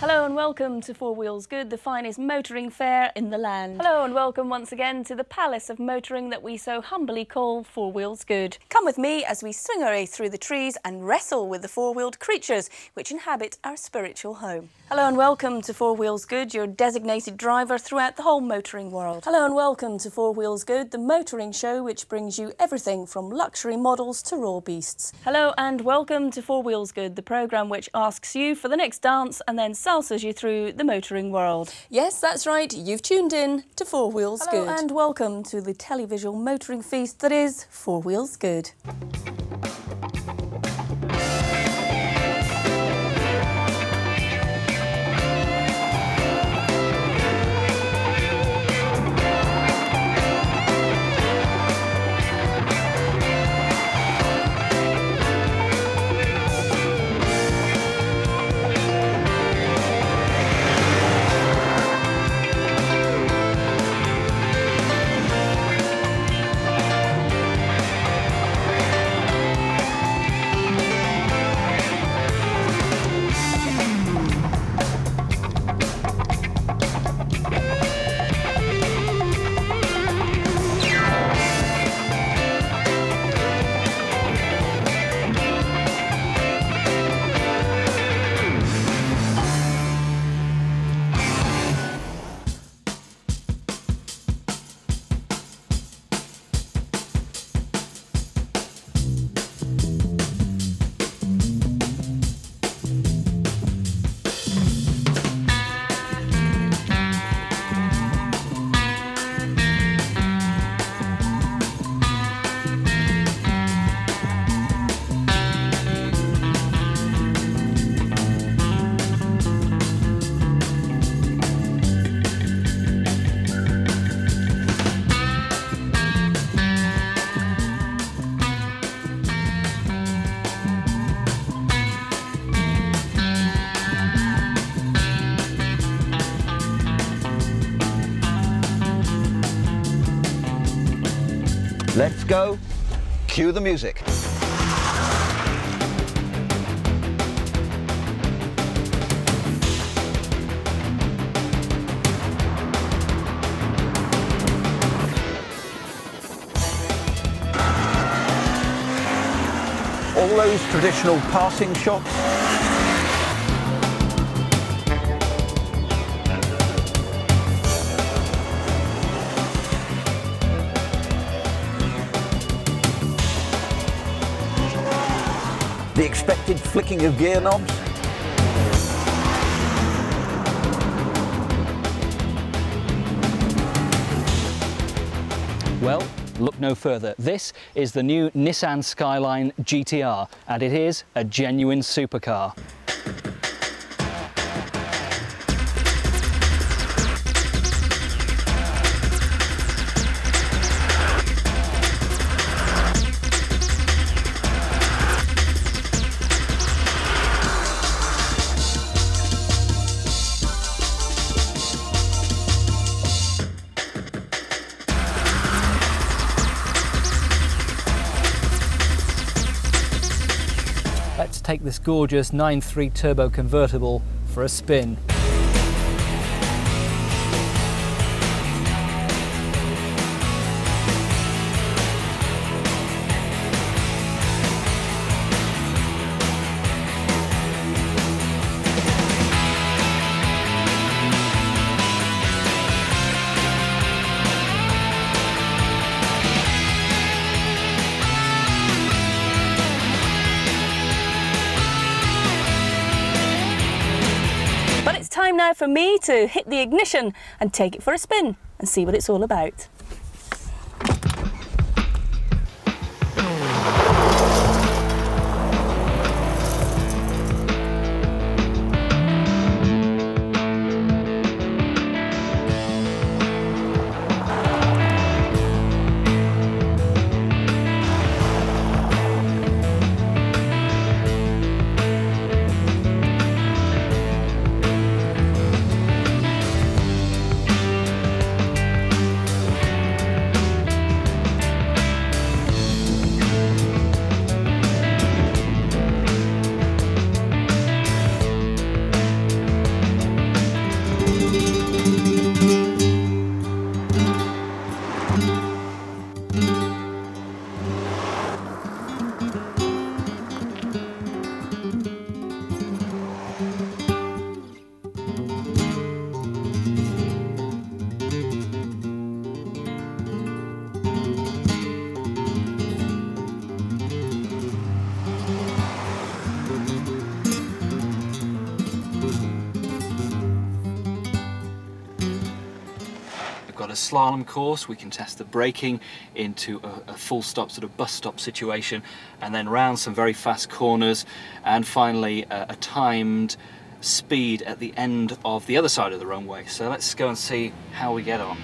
Hello and welcome to Four Wheels Good, the finest motoring fair in the land. Hello and welcome once again to the palace of motoring that we so humbly call Four Wheels Good. Come with me as we swing our way through the trees and wrestle with the four-wheeled creatures which inhabit our spiritual home. Hello and welcome to Four Wheels Good, your designated driver throughout the whole motoring world. Hello and welcome to Four Wheels Good, the motoring show which brings you everything from luxury models to raw beasts. Hello and welcome to Four Wheels Good, the programme which asks you for the next dance and then salsas you through the motoring world. Yes, that's right, you've tuned in to Four Wheels Good. Hello and welcome to the televisual motoring feast that is Four Wheels Good. Let's go. Cue the music. All those traditional passing shots. The expected flicking of gear knobs. Well, look no further. This is the new Nissan Skyline GTR, and it is a genuine supercar. Let's take this gorgeous 9.3 turbo convertible for a spin. Time now for me to hit the ignition and take it for a spin and see what it's all about. slalom course, we can test the braking into a full stop sort of bus stop situation, and then round some very fast corners, and finally a timed speed at the end of the other side of the runway. So let's go and see how we get on.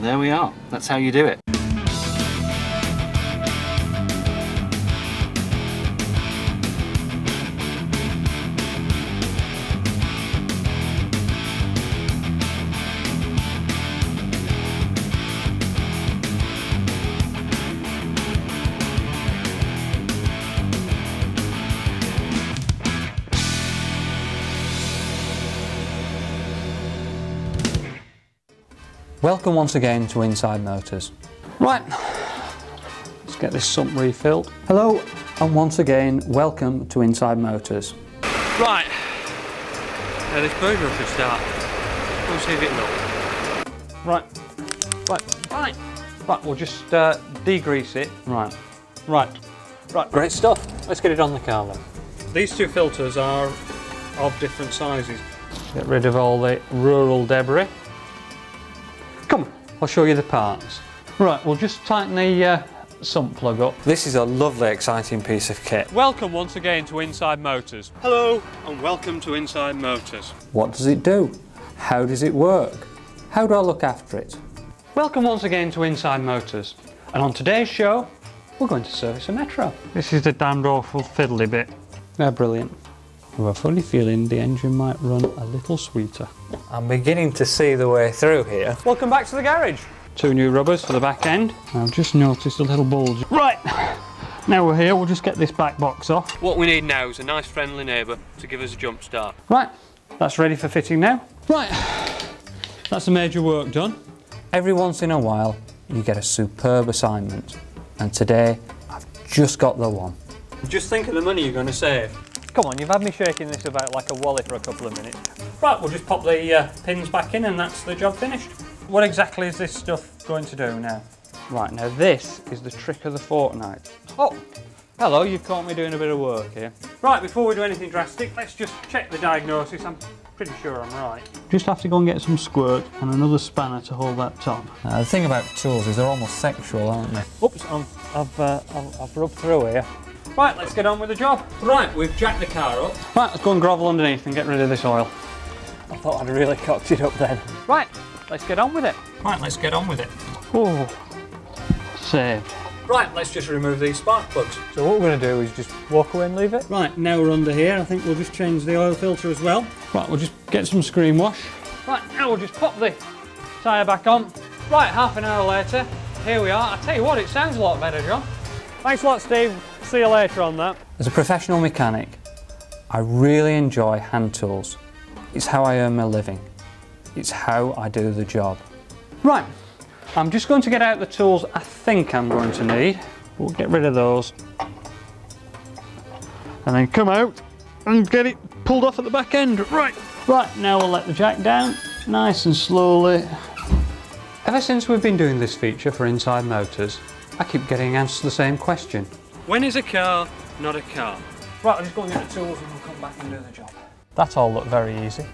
There we are. That's how you do it. Welcome once again to Inside Motors. Right, let's get this sump refilled. Hello, and once again, welcome to Inside Motors. Right, now this burger should start. Let's see if it will. Right, we'll just degrease it. Right, great stuff. Let's get it on the car then. These two filters are of different sizes. Get rid of all the rural debris. Come on, I'll show you the parts. Right, we'll just tighten the sump plug up. This is a lovely, exciting piece of kit. Welcome once again to Inside Motors. Hello, and welcome to Inside Motors. What does it do? How does it work? How do I look after it? Welcome once again to Inside Motors. And on today's show, we're going to service a Metro. This is the damned awful fiddly bit. They're brilliant. I have a funny feeling the engine might run a little sweeter. I'm beginning to see the way through here. Welcome back to the garage. Two new rubbers for the back end. I've just noticed a little bulge. Right, now we're here, we'll just get this back box off. What we need now is a nice friendly neighbour to give us a jump start. Right, that's ready for fitting now. Right, that's the major work done. Every once in a while, you get a superb assignment. And today, I've just got the one. Just think of the money you're going to save. Come on, you've had me shaking this about like a wally for a couple of minutes. Right, we'll just pop the pins back in and that's the job finished. What exactly is this stuff going to do now? Right, now this is the trick of the fortnight. Oh, hello, you've caught me doing a bit of work here. Right, before we do anything drastic, let's just check the diagnosis. I'm pretty sure I'm right. Just have to go and get some squirt and another spanner to hold that top. The thing about tools is they're almost sexual, aren't they? Oops, I've rubbed through here. Right, let's get on with the job. Right, we've jacked the car up. Right, let's go and grovel underneath and get rid of this oil. I thought I'd really cocked it up then. Right, let's get on with it. Right, let's get on with it. Oh, saved. Right, let's just remove these spark plugs. So what we're going to do is just walk away and leave it. Right, now we're under here, I think we'll just change the oil filter as well. Right, we'll just get some screen wash. Right, now we'll just pop the tyre back on. Right, half an hour later, here we are. I tell you what, it sounds a lot better, John. Thanks a lot, Steve. See you later on that. As a professional mechanic, I really enjoy hand tools. It's how I earn my living. It's how I do the job. Right, I'm just going to get out the tools I think I'm going to need. We'll get rid of those. And then come out and get it pulled off at the back end. Right, now we'll let the jack down, nice and slowly. Ever since we've been doing this feature for Inside Motors, I keep getting asked the same question. When is a car not a car? Right, I'll just go and get the tools and we'll come back and do the job. That all looked very easy.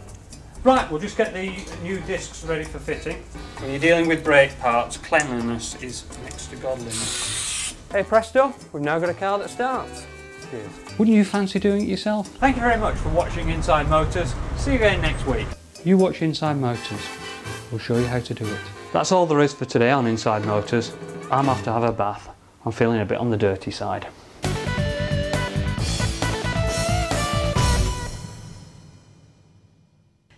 Right, we'll just get the new discs ready for fitting. When you're dealing with brake parts, cleanliness is next to godliness. Hey presto, we've now got a car that starts. Cheers. Wouldn't you fancy doing it yourself? Thank you very much for watching Inside Motors. See you again next week. You watch Inside Motors. We'll show you how to do it. That's all there is for today on Inside Motors. I'm off to have a bath. I'm feeling a bit on the dirty side.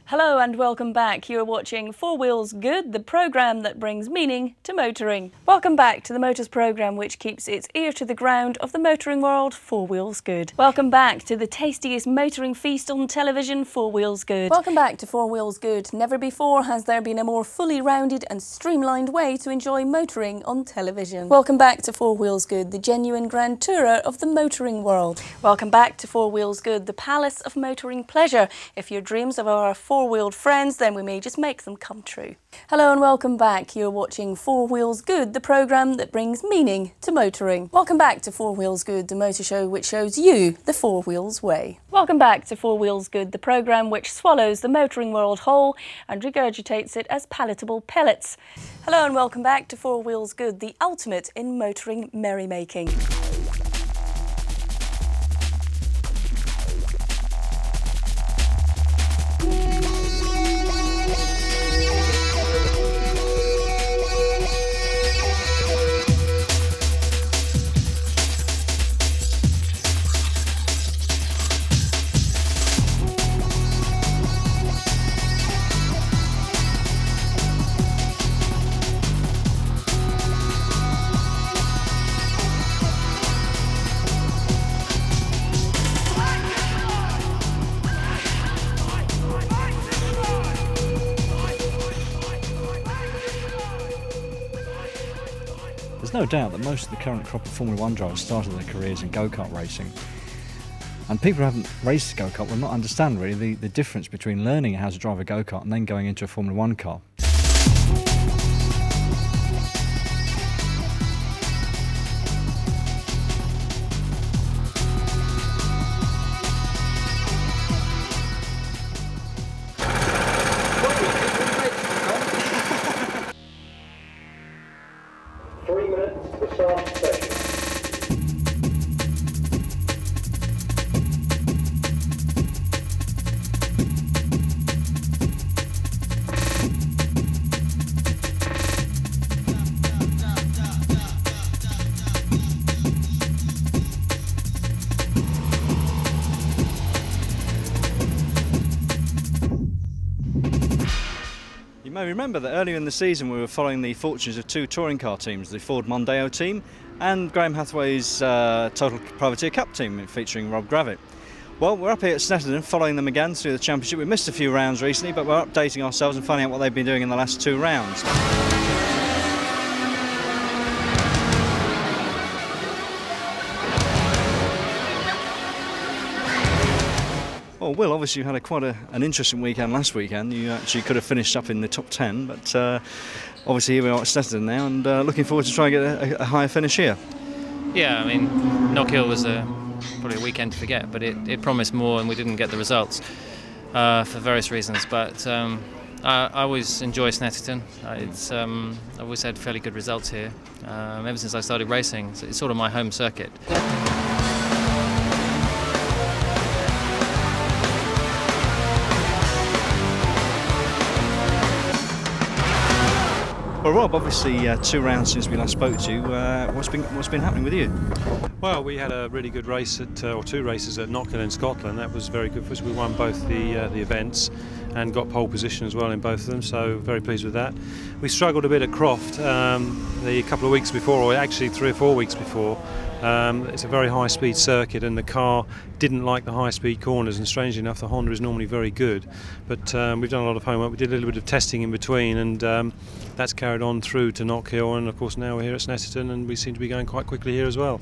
Hello and welcome back. You're watching Four Wheels Good, the programme that brings meaning to motoring. Welcome back to the Motors programme which keeps its ear to the ground of the motoring world, Four Wheels Good. Welcome back to the tastiest motoring feast on television, Four Wheels Good. Welcome back to Four Wheels Good. Never before has there been a more fully rounded and streamlined way to enjoy motoring on television. Welcome back to Four Wheels Good, the genuine grand tourer of the motoring world. Welcome back to Four Wheels Good, the palace of motoring pleasure. If your dreams of our four-wheeled friends, then we may just make them come true. Hello and welcome back. You're watching Four Wheels Good, the programme that brings meaning to motoring. Welcome back to Four Wheels Good, the motor show which shows you the Four Wheels way. Welcome back to Four Wheels Good, the programme which swallows the motoring world whole and regurgitates it as palatable pellets. Hello and welcome back to Four Wheels Good, the ultimate in motoring merrymaking. There's no doubt that most of the current crop of Formula 1 drivers started their careers in go-kart racing. And people who haven't raced a go-kart will not understand really the difference between learning how to drive a go-kart and then going into a Formula 1 car. You may remember that earlier in the season we were following the fortunes of two touring car teams, the Ford Mondeo team and Graham Hathaway's Total Privateer Cup team featuring Rob Gravitt. Well, we're up here at Snetterton following them again through the championship. We missed a few rounds recently, but we're updating ourselves and finding out what they've been doing in the last two rounds. Well, Will, obviously you had quite an interesting weekend last weekend. You actually could have finished up in the top 10, but obviously here we are at Snetterton now and looking forward to trying to get a higher finish here. Yeah, I mean, Knock Hill was probably a weekend to forget, but it promised more and we didn't get the results for various reasons. But I always enjoy Snetterton. I've always had fairly good results here ever since I started racing. So it's sort of my home circuit. Well, Rob, obviously 2 rounds since we last spoke to you. What's been happening with you? Well, we had a really good race or 2 races at Knock Hill in Scotland. That was very good for us. We won both the events and got pole position as well in both of them, so very pleased with that. We struggled a bit at Croft the couple of weeks before, or actually 3 or 4 weeks before. It's a very high-speed circuit and the car didn't like the high-speed corners, and strangely enough the Honda is normally very good, but we've done a lot of homework. We did a little bit of testing in between, and that's carried on through to Knock Hill, and of course now we're here at Snetterton and we seem to be going quite quickly here as well.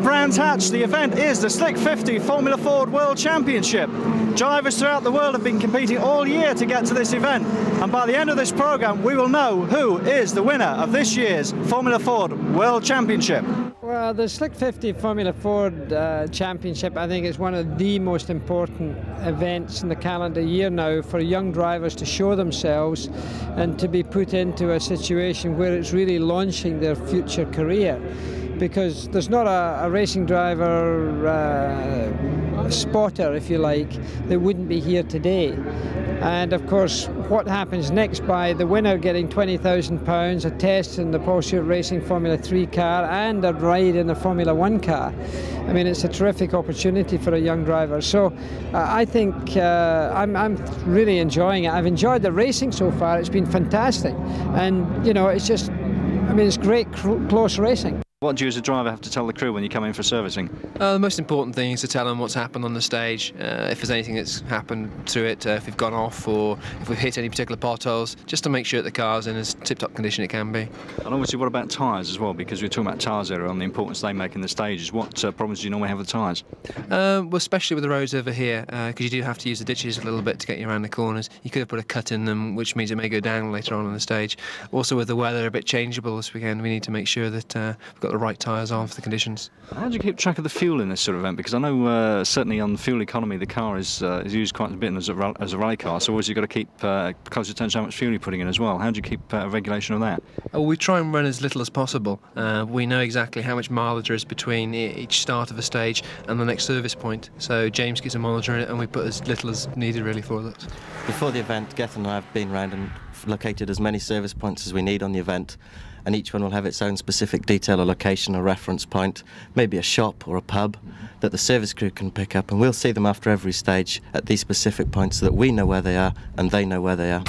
Brands Hatch, the event is the Slick 50 Formula Ford World Championship. Drivers throughout the world have been competing all year to get to this event, and by the end of this programme we will know who is the winner of this year's Formula Ford World Championship. Well, the Slick 50 Formula Ford Championship, I think, is one of the most important events in the calendar year now for young drivers to show themselves and to be put into a situation where it's really launching their future career. Because there's not a racing driver, spotter, if you like, that wouldn't be here today. And of course, what happens next by the winner getting £20,000, a test in the Porsche Racing Formula 3 car and a ride in the Formula 1 car. I mean, it's a terrific opportunity for a young driver. So I think I'm really enjoying it. I've enjoyed the racing so far. It's been fantastic. And, you know, it's just, I mean, it's great close racing. What do you as a driver have to tell the crew when you come in for servicing? The most important thing is to tell them what's happened on the stage, if there's anything that's happened to it, if we've gone off or if we've hit any particular potholes, just to make sure that the car's in as tip-top condition it can be. And obviously, what about tyres as well? Because we were talking about tyres earlier on, the importance they make in the stages. What problems do you normally have with tyres? Well, especially with the roads over here, because you do have to use the ditches a little bit to get you around the corners. You could have put a cut in them, which means it may go down later on the stage. Also, with the weather a bit changeable this weekend, we need to make sure that we've got the right tyres on for the conditions. How do you keep track of the fuel in this sort of event? Because I know certainly on fuel economy the car is used quite a bit as a rally car, so always you've got to keep close attention to how much fuel you're putting in as well. How do you keep a regulation of that? We try and run as little as possible. We know exactly how much mileage there is between each start of a stage and the next service point, so James keeps a monitor in it and we put as little as needed really for that. Before the event, Geth and I have been around and located as many service points as we need on the event, and each one will have its own specific detail or location or reference point, maybe a shop or a pub that the service crew can pick up, and we'll see them after every stage at these specific points so that we know where they are and they know where they are.